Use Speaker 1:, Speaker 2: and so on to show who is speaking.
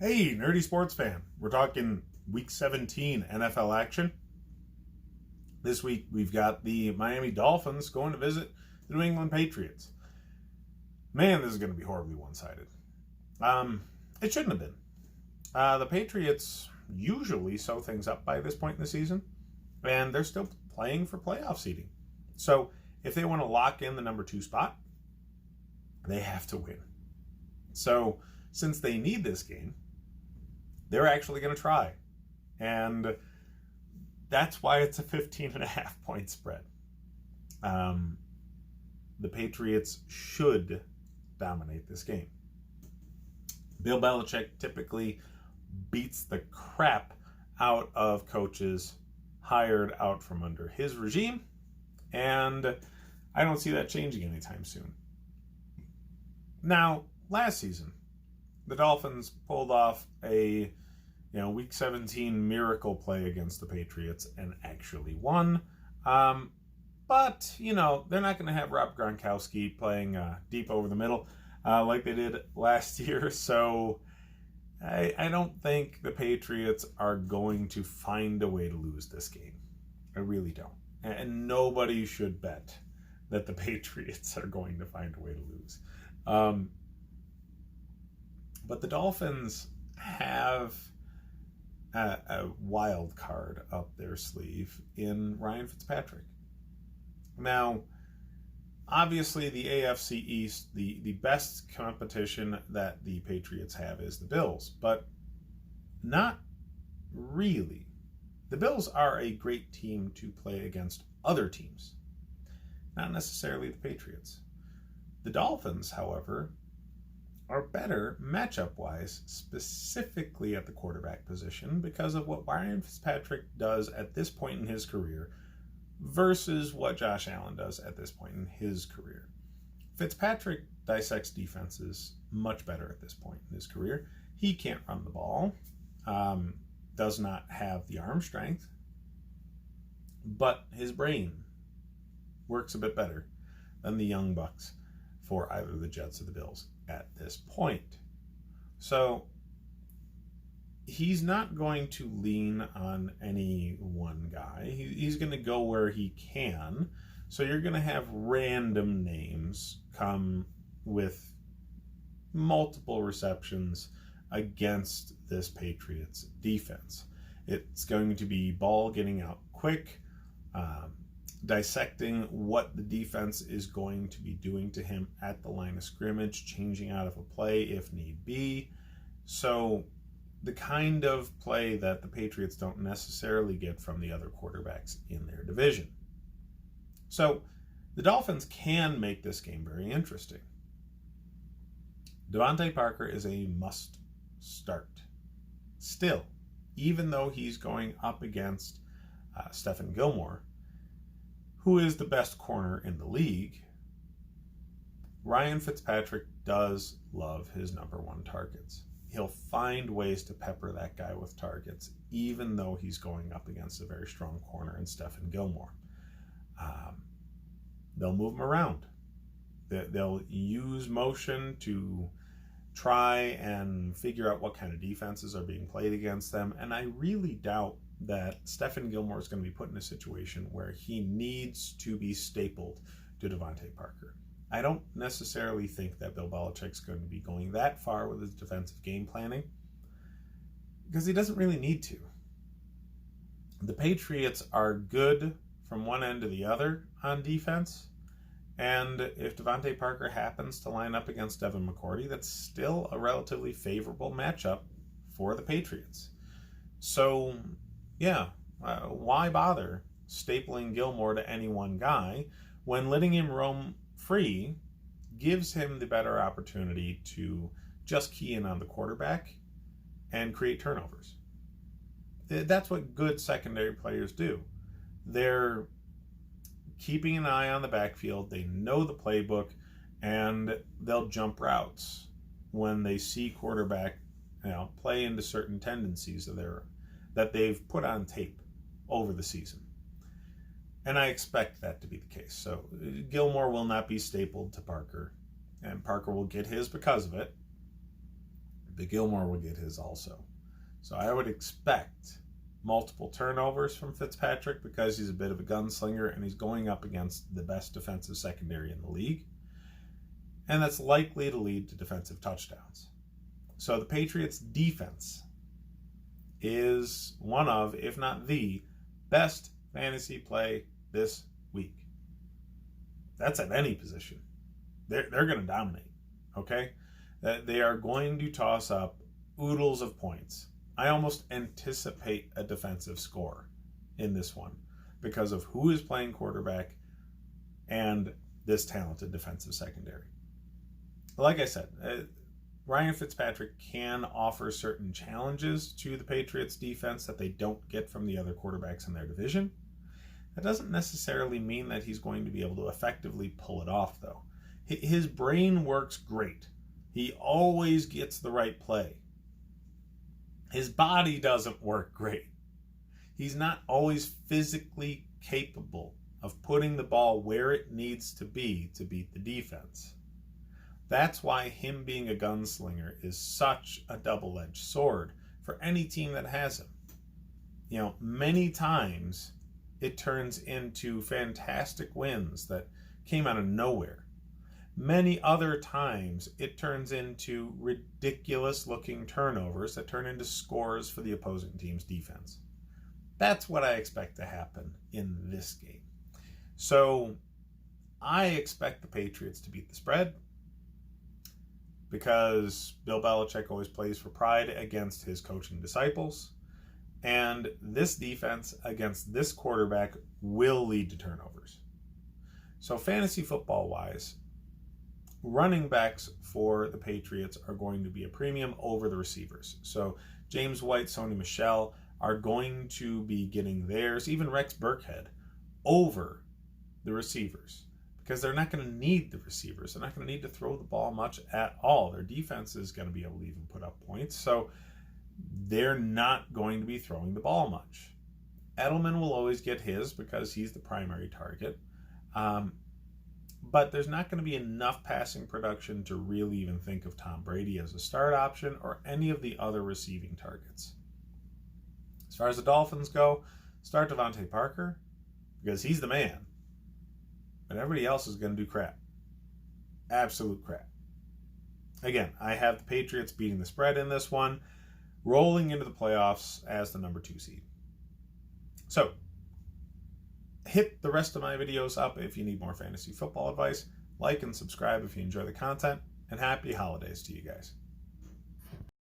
Speaker 1: Hey, nerdy sports fan. We're talking Week 17 NFL action. This week we've got the Miami Dolphins going to visit the New England Patriots. Man, this is going to be horribly one-sided. It shouldn't have been. The Patriots usually sew things up by this point in the season, and they're still playing for playoff seeding. So if they want to lock in the number 2 spot, they have to win. So since they need this game, they're actually going to try. And that's why it's a 15.5 point spread. The Patriots should dominate this game. Bill Belichick typically beats the crap out of coaches hired out from under his regime, and I don't see that changing anytime soon. Now, last season, the Dolphins pulled off a Week 17 miracle play against the Patriots and actually won. But, they're not going to have Rob Gronkowski playing deep over the middle like they did last year. So I don't think the Patriots are going to find a way to lose this game. I really don't. And nobody should bet that the Patriots are going to find a way to lose. But the Dolphins have a wild card up their sleeve in Ryan Fitzpatrick. Now, obviously the AFC East, the best competition that the Patriots have is the Bills, but not really. The Bills are a great team to play against other teams, not necessarily the Patriots. The Dolphins, however, are better matchup-wise, specifically at the quarterback position, because of what Ryan Fitzpatrick does at this point in his career versus what Josh Allen does at this point in his career. Fitzpatrick dissects defenses much better at this point in his career. He can't run the ball, does not have the arm strength, but his brain works a bit better than the young bucks for either the Jets or the Bills at this point. So he's not going to lean on any one guy. He's going to go where he can. So you're going to have random names come with multiple receptions against this Patriots defense. It's going to be ball getting out quick, dissecting what the defense is going to be doing to him at the line of scrimmage, changing out of a play if need be. So the kind of play that the Patriots don't necessarily get from the other quarterbacks in their division. So the Dolphins can make this game very interesting. Devontae Parker is a must start. Still, even though he's going up against Stephon Gilmore, who is the best corner in the league, Ryan Fitzpatrick does love his number 1 targets. He'll find ways to pepper that guy with targets, even though he's going up against a very strong corner in Stephon Gilmore. They'll move him around. They'll use motion to try and figure out what kind of defenses are being played against them, and I really doubt that Stephon Gilmore is going to be put in a situation where he needs to be stapled to Devontae Parker. I don't necessarily think that Bill Belichick's going to be going that far with his defensive game planning, because he doesn't really need to. The Patriots are good from one end to the other on defense, and if Devontae Parker happens to line up against Devin McCourty, that's still a relatively favorable matchup for the Patriots. So why bother stapling Gilmore to any one guy when letting him roam free gives him the better opportunity to just key in on the quarterback and create turnovers? That's what good secondary players do. They're keeping an eye on the backfield, they know the playbook, and they'll jump routes when they see quarterback play into certain tendencies that they've put on tape over the season. And I expect that to be the case. So Gilmore will not be stapled to Parker, and Parker will get his because of it. but Gilmore will get his also. So I would expect multiple turnovers from Fitzpatrick because he's a bit of a gunslinger and he's going up against the best defensive secondary in the league. And that's likely to lead to defensive touchdowns. So the Patriots' defense is one of, if not the, best fantasy play this week. That's at any position. They're going to dominate, okay? They are going to toss up oodles of points. I almost anticipate a defensive score in this one because of who is playing quarterback and this talented defensive secondary. Like I said, Ryan Fitzpatrick can offer certain challenges to the Patriots defense that they don't get from the other quarterbacks in their division. That doesn't necessarily mean that he's going to be able to effectively pull it off, though. His brain works great. He always gets the right play. His body doesn't work great. He's not always physically capable of putting the ball where it needs to be to beat the defense. That's why him being a gunslinger is such a double-edged sword for any team that has him. You know, many times it turns into fantastic wins that came out of nowhere. Many other times it turns into ridiculous-looking turnovers that turn into scores for the opposing team's defense. That's what I expect to happen in this game. So I expect the Patriots to beat the spread, because Bill Belichick always plays for pride against his coaching disciples. And this defense against this quarterback will lead to turnovers. So fantasy football-wise, running backs for the Patriots are going to be a premium over the receivers. So James White, Sony Michel are going to be getting theirs, even Rex Burkhead, over the receivers. Because they're not going to need the receivers. They're not going to need to throw the ball much at all. Their defense is going to be able to even put up points. So they're not going to be throwing the ball much. Edelman will always get his because he's the primary target. But there's not going to be enough passing production to really even think of Tom Brady as a start option or any of the other receiving targets. As far as the Dolphins go, start Devontae Parker because he's the man. But everybody else is going to do crap. Absolute crap. Again, I have the Patriots beating the spread in this one, rolling into the playoffs as the number 2 seed. So, hit the rest of my videos up if you need more fantasy football advice. Like and subscribe if you enjoy the content. And happy holidays to you guys.